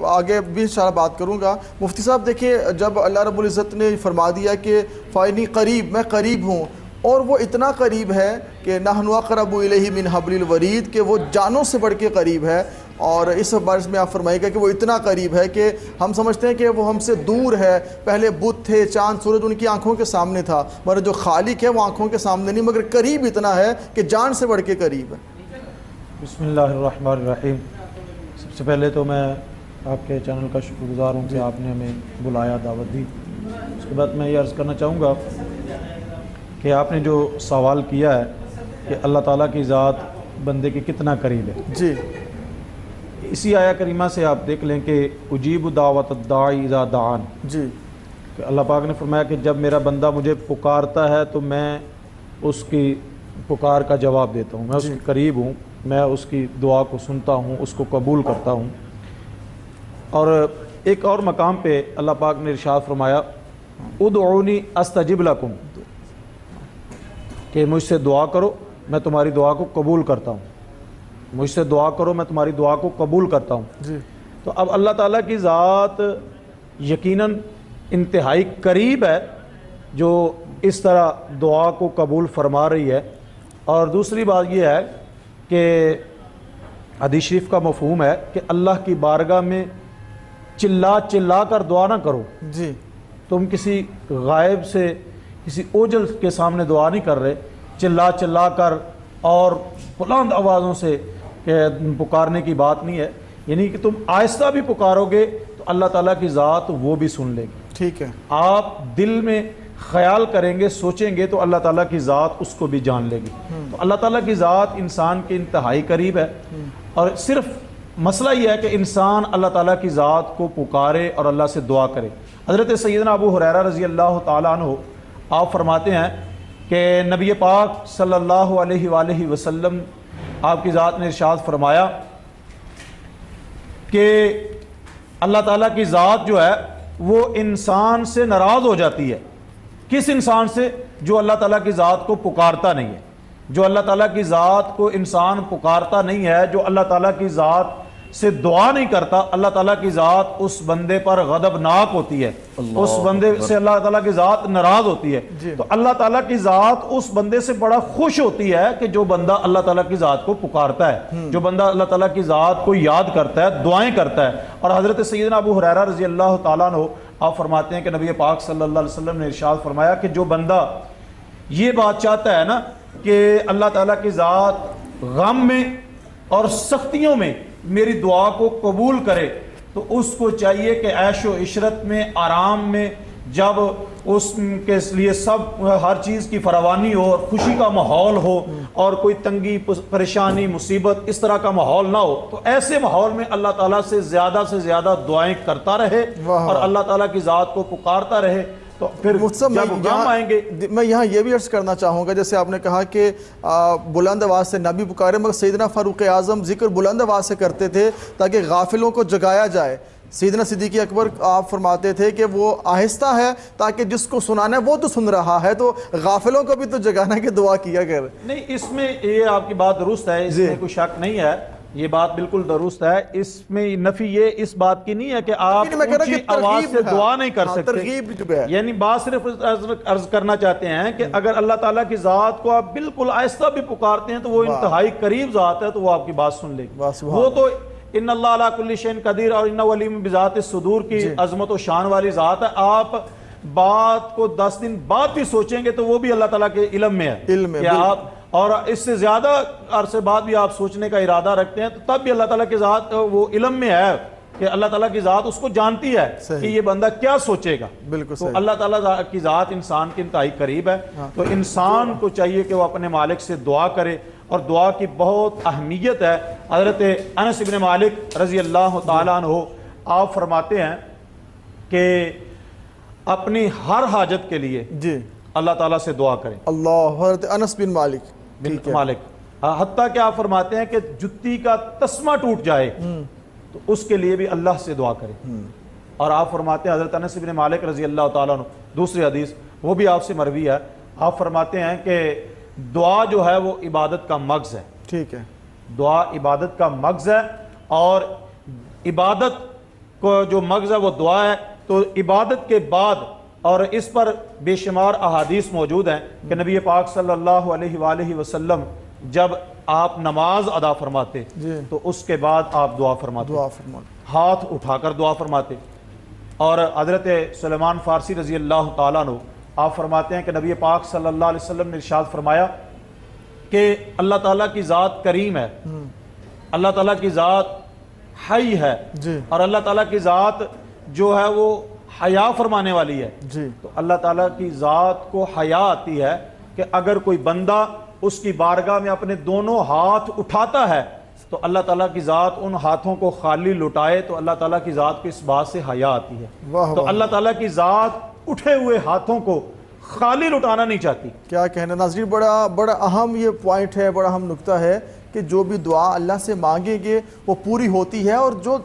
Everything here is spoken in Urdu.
آگے بھی انشاءاللہ بات کروں گا۔ مفتی صاحب دیکھیں، جب اللہ رب العزت نے فرما دیا کہ فَإِنِّي قریب، میں قریب ہوں، اور وہ اتنا قریب ہے کہ نحن اقرب الیہ من حبل الورید، کہ وہ جانوں سے بڑھ کے قریب ہے، اور اس بارے میں آپ فرمائیے گا کہ وہ اتنا قریب ہے کہ ہم سمجھتے ہیں کہ وہ ہم سے دور ہے۔ پہلے بت تھے، چاند سورج ان کی آنکھوں کے سامنے تھا، مگر جو خالق ہے وہ آنکھوں کے سامنے نہیں، مگر قریب اتنا ہے کہ جان سے بڑھ کے قریب ہے۔ بسم اللہ الرحمن الرحیم۔ سب سے پہلے تو میں آپ کے چینل کا شکر گزار ہوں کہ آپ نے ہمیں بلایا، دعوت دی۔ اس کے بعد میں یہ عرض کرنا چاہوں گا کہ آپ نے جو سوال کیا ہے کہ اللہ تعالیٰ کی ذات بندے کے کتنا قریب ہے، جی، اسی آیہ کریمہ سے آپ دیکھ لیں کہ اجیب دعوت الداعی اذا دعان، جی، کہ اللہ پاک نے فرمایا کہ جب میرا بندہ مجھے پکارتا ہے تو میں اس کی پکار کا جواب دیتا ہوں، میں اس کے قریب ہوں، میں اس کی دعا کو سنتا ہوں، اس کو قبول کرتا ہوں۔ اور ایک اور مقام پہ اللہ پاک نے ارشاد فرمایا ادعونی استجب لکم، کہ مجھ سے دعا کرو میں تمہاری دعا کو قبول کرتا ہوں، مجھ سے دعا کرو میں تمہاری دعا کو قبول کرتا ہوں۔ جی، تو اب اللہ تعالیٰ کی ذات یقیناً انتہائی قریب ہے جو اس طرح دعا کو قبول فرما رہی ہے۔ اور دوسری بات یہ ہے کہ حدیث شریف کا مفہوم ہے کہ اللہ کی بارگاہ میں چلا چلا کر دعا نہ کرو۔ جی، تم کسی غائب سے، کسی اوجل کے سامنے دعا نہیں کر رہے، چلا چلا کر اور بلند آوازوں سے کہ پکارنے کی بات نہیں ہے، یعنی کہ تم آہستہ بھی پکارو گے تو اللہ تعالیٰ کی ذات وہ بھی سن لے گی۔ ٹھیک ہے، آپ دل میں خیال کریں گے، سوچیں گے تو اللہ تعالیٰ کی ذات اس کو بھی جان لے گی۔ تو اللہ تعالیٰ کی ذات انسان کے انتہائی قریب ہے، اور صرف مسئلہ یہ ہے کہ انسان اللہ تعالیٰ کی ذات کو پکارے اور اللہ سے دعا کرے۔ حضرت سیدنا ابو ہریرہ رضی اللہ تعالیٰ عنہ آپ فرماتے ہیں کہ نبی پاک صلی اللہ علیہ وآلہ وسلم آپ کی ذات نے ارشاد فرمایا کہ اللہ تعالیٰ کی ذات جو ہے وہ انسان سے ناراض ہو جاتی ہے۔ کس انسان سے؟ جو اللہ تعالیٰ کی ذات کو پکارتا نہیں ہے، جو اللہ تعالیٰ کی ذات کو انسان پکارتا نہیں ہے، جو اللہ تعالیٰ کی ذات سے دعا نہیں کرتا، اللہ تعالیٰ کی ذات اس بندے پر غضبناک ہوتی ہے، اس بندے سے اللہ تعالیٰ کی ذات ناراض ہوتی ہے۔ تو اللہ تعالیٰ کی ذات اس بندے سے بڑا خوش ہوتی ہے کہ جو بندہ اللہ تعالیٰ کی ذات کو پکارتا ہے، جو بندہ اللہ تعالیٰ کی ذات کو یاد کرتا ہے، دعائیں کرتا ہے۔ اور حضرت سیدنا ابو ہریرہ رضی اللہ تعالیٰ عنہ آپ فرماتے ہیں کہ نبی پاک صلی اللہ علیہ وسلم نے ارشاد فرمایا کہ جو بندہ یہ بات چاہتا ہے نا کہ اللہ تعالیٰ کی ذات غم میں اور سختیوں میں میری دعا کو قبول کرے، تو اس کو چاہیے کہ عیش و عشرت میں، آرام میں، جب اس کے لیے سب ہر چیز کی فراوانی ہو اور خوشی کا ماحول ہو اور کوئی تنگی، پریشانی، مصیبت اس طرح کا ماحول نہ ہو، تو ایسے ماحول میں اللہ تعالیٰ سے زیادہ دعائیں کرتا رہے اور اللہ تعالیٰ کی ذات کو پکارتا رہے، تو پھر جب غم آئیں گے۔ میں یہاں یہ بھی عرض کرنا چاہوں گا، جیسے آپ نے کہا کہ بلند آواز سے نہ بھی پکارے، مگر سیدنا فاروق اعظم ذکر بلند آواز سے کرتے تھے تاکہ غافلوں کو جگایا جائے۔ سیدنا صدیق اکبر آپ فرماتے تھے کہ وہ آہستہ ہے تاکہ جس کو سنانا ہے وہ تو سن رہا ہے، تو غافلوں کو بھی تو جگانا کہ دعا کیا کر۔ نہیں، اس میں یہ آپ کی بات درست ہے، اس میں کوئی شک نہیں ہے، یہ بات بالکل درست ہے، اس میں نفی یہ اس بات کی نہیں ہے کہ آپ اونچی آواز سے دعا نہیں کر سکتے، یعنی بات صرف عرض کرنا چاہتے ہیں کہ اگر اللہ تعالیٰ کی ذات کو آپ بالکل آہستہ بھی پکارتے ہیں تو وہ انتہائی قریب ذات ہے، تو وہ آپ کی بات سن لے گی۔ وہ تو ان اللہ علی کل شیء قدیر اور انہ علیم بذات الصدور کی عظمت و شان والی ذات ہے۔ آپ بات کو 10 دن بعد بھی سوچیں گے تو وہ بھی اللہ تعالیٰ کے علم میں ہے کہ آپ، اور اس سے زیادہ عرصے بعد بھی آپ سوچنے کا ارادہ رکھتے ہیں تو تب بھی اللہ تعالیٰ کی ذات وہ علم میں ہے کہ اللہ تعالیٰ کی ذات اس کو جانتی ہے کہ یہ بندہ کیا سوچے گا۔ تو اللہ تعالیٰ کی ذات انسان کے انتہائی قریب ہے، تو انسان کو چاہیے کہ وہ اپنے مالک سے دعا کرے، اور دعا کی بہت اہمیت ہے۔ حضرت انس بن مالک رضی اللہ تعالیٰ عنہ آپ فرماتے ہیں کہ اپنی ہر حاجت کے لیے اللہ تعالیٰ سے دعا کریں۔ اللہ، حضرت انس بن مالک حتیٰ کہ آپ فرماتے ہیں کہ جتی کا تسمہ ٹوٹ جائے تو اس کے لیے بھی اللہ سے دعا کریں۔ اور آپ فرماتے ہیں حضرت انس بن مالک رضی اللہ تعالیٰ عنہ، دوسری حدیث وہ بھی آپ سے مروی ہے، آپ فرماتے ہیں کہ دعا جو ہے وہ عبادت کا مغز ہے۔ ٹھیک ہے، دعا عبادت کا مغز ہے، اور عبادت کو جو مغز ہے وہ دعا ہے، تو عبادت کے بعد، اور اس پر بے شمار احادیث موجود ہیں کہ نبی پاک صلی اللہ علیہ وآلہ وسلم جب آپ نماز ادا فرماتے جی تو اس کے بعد آپ دعا فرماتے، دعا فرماتے، ہاتھ اٹھا کر دعا فرماتے۔ اور حضرت سلیمان فارسی رضی اللہ تعالیٰ عنہ آپ فرماتے ہیں کہ نبی پاک صلی اللہ علیہ وسلم نے ارشاد فرمایا کہ اللہ تعالیٰ کی ذات کریم ہے، اللہ تعالیٰ کی ذات حی ہے، جی اور اللہ تعالیٰ کی ذات جو ہے وہ حیا فرمانے والی ہے۔ جی تو اللہ تعالیٰ کی ذات کو حیا آتی ہے کہ اگر کوئی بندہ اس کی بارگاہ میں اپنے دونوں ہاتھ اٹھاتا ہے تو اللہ تعالیٰ کی ذات ان ہاتھوں کو خالی لٹائے، تو اللہ تعالیٰ کی ذات کو اس بات سے حیا آتی ہے۔ واہ تو واہ، اللہ تعالیٰ کی ذات اٹھے ہوئے ہاتھوں کو خالی لٹانا نہیں چاہتی۔ کیا کہنا ناظرین، بڑا اہم یہ پوائنٹ ہے، بڑا اہم نقطہ ہے کہ جو بھی دعا اللہ سے مانگیں گے وہ پوری ہوتی ہے، اور جو